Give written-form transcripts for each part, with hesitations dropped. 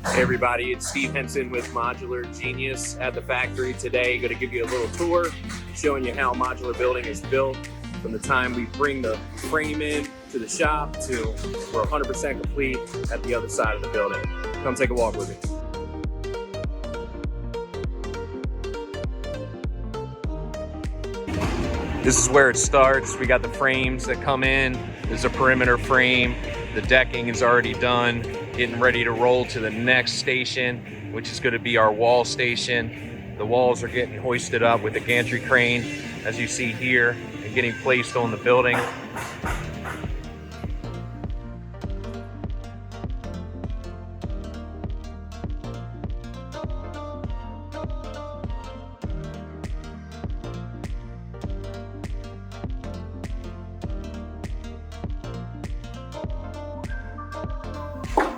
Hey everybody, it's Steve Henson with Modular Genius at the factory today. Going to give you a little tour showing you how a modular building is built from the time we bring the frame in to the shop to we're 100% complete at the other side of the building. Come take a walk with me. This is where it starts. We got the frames that come in. There's a perimeter frame. The decking is already done. Getting ready to roll to the next station, which is going to be our wall station. The walls are getting hoisted up with the gantry crane, as you see here, and getting placed on the building.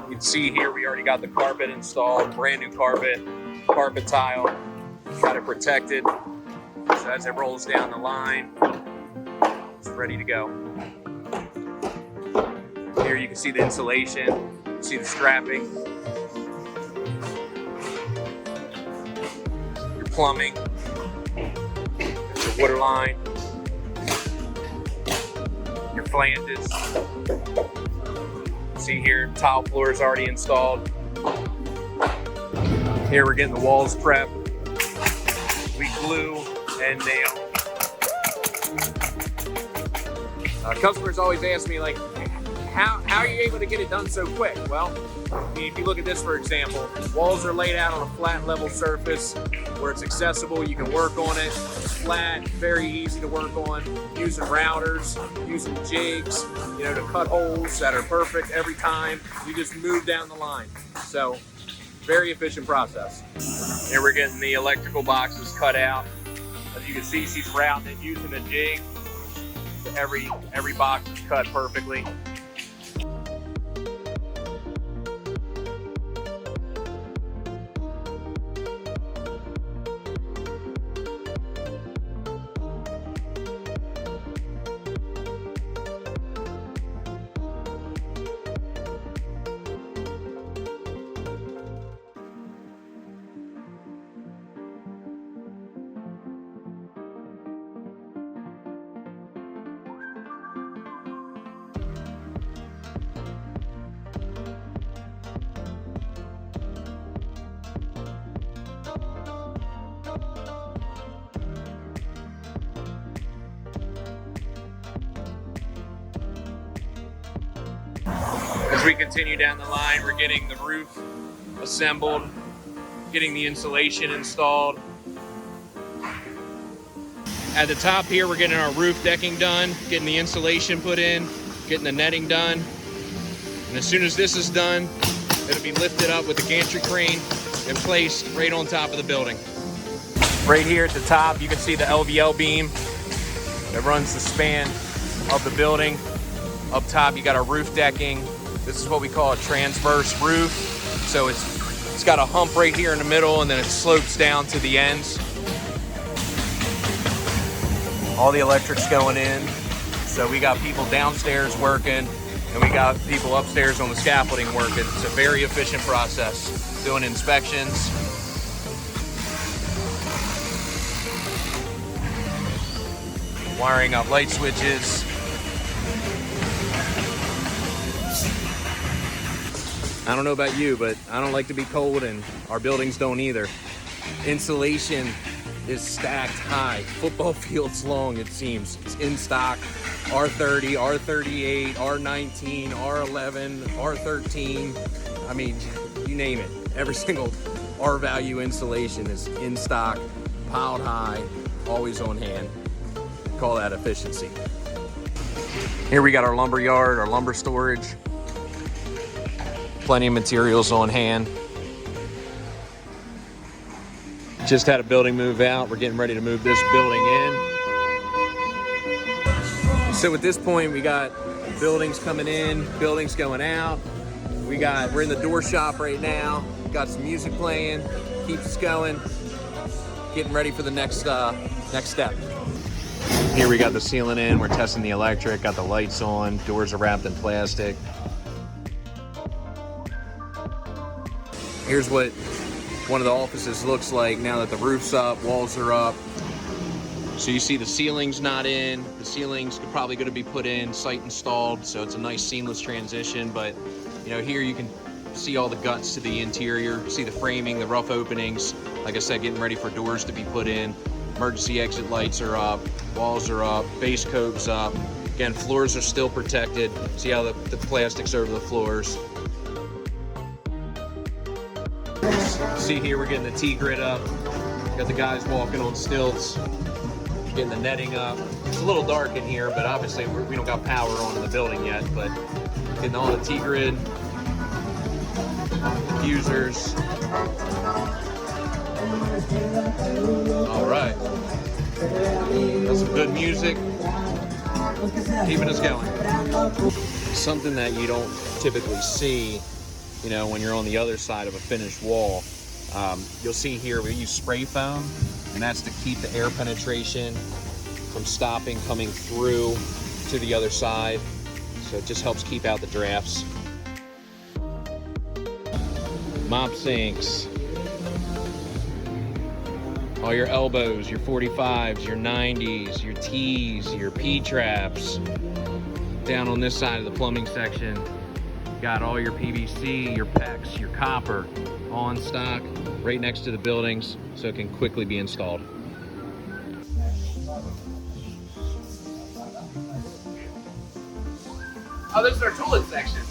You can see here we already got the carpet installed, brand new carpet tile, got it protected. So as it rolls down the line, it's ready to go. Here you can see the insulation, see the strapping, your plumbing, your water line, your flanges. See here, tile floor is already installed. Here we're getting the walls prepped. We glue and nail. Customers always ask me, like, how are you able to get it done so quick? Well, I mean, if you look at this, for example, walls are laid out on a flat level surface where it's accessible, you can work on it. It's flat, very easy to work on, using routers, using jigs, to cut holes that are perfect every time. You just move down the line. So, very efficient process. Here we're getting the electrical boxes cut out. As you can see, she's routing it using a jig. So every box is cut perfectly. As we continue down the line, we're getting the roof assembled, getting the insulation installed. At the top here, we're getting our roof decking done, getting the insulation put in, getting the netting done. And as soon as this is done, it'll be lifted up with the gantry crane and placed right on top of the building. Right here at the top, you can see the LVL beam that runs the span of the building. Up top, you got our roof decking. This is what we call a transverse roof. So it's got a hump right here in the middle, and then it slopes down to the ends. All the electric's going in. So we got people downstairs working, and we got people upstairs on the scaffolding working. It's a very efficient process. Doing inspections. Wiring up light switches. I don't know about you, but I don't like to be cold, and our buildings don't either. Insulation is stacked high, football fields long, it seems. It's in stock, R30, R38, R19, R11, R13. I mean, you name it. Every single R-value insulation is in stock, piled high, always on hand. Call that efficiency. Here we got our lumber yard, our lumber storage. Plenty of materials on hand. Just had a building move out. We're getting ready to move this building in. So at this point, we got buildings coming in, buildings going out. We're in the door shop right now. Got some music playing, keeps us going. Getting ready for the next step. Here we got the ceiling in. We're testing the electric, got the lights on, doors are wrapped in plastic. Here's what one of the offices looks like now that the roof's up, walls are up. So you see the ceiling's not in. The ceiling's probably going to be put in, site installed, so it's a nice seamless transition. But you know, here you can see all the guts to the interior, see the framing, the rough openings. Like I said, getting ready for doors to be put in. Emergency exit lights are up, walls are up, base coat's up. Again, floors are still protected. See how the plastic's over the floors. See here, we're getting the T-grid up. Got the guys walking on stilts, getting the netting up. It's a little dark in here, but obviously we don't got power on in the building yet, but getting all the T-grid, diffusers. All right. Got some good music, keeping us going. Something that you don't typically see, you know, when you're on the other side of a finished wall. You'll see here we use spray foam, and that's to keep the air penetration from stopping coming through to the other side. So it just helps keep out the drafts. Mop sinks. All your elbows, your 45s, your 90s, your T's, your P-traps. Down on this side of the plumbing section, got all your PVC, your PEX, your copper, all in stock, right next to the buildings, so it can quickly be installed. Oh, this is our toilet section.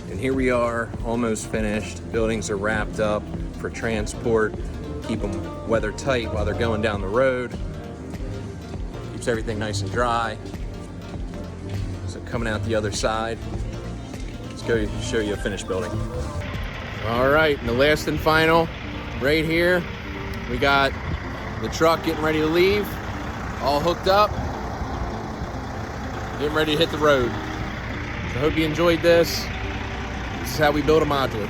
And here we are, almost finished. Buildings are wrapped up for transport. Keep them weather tight while they're going down the road. Keeps everything nice and dry. So coming out the other side, let's go show you a finished building. All right, and the last and final, right here, we got the truck getting ready to leave, all hooked up, getting ready to hit the road. So I hope you enjoyed this. This is how we build a modular.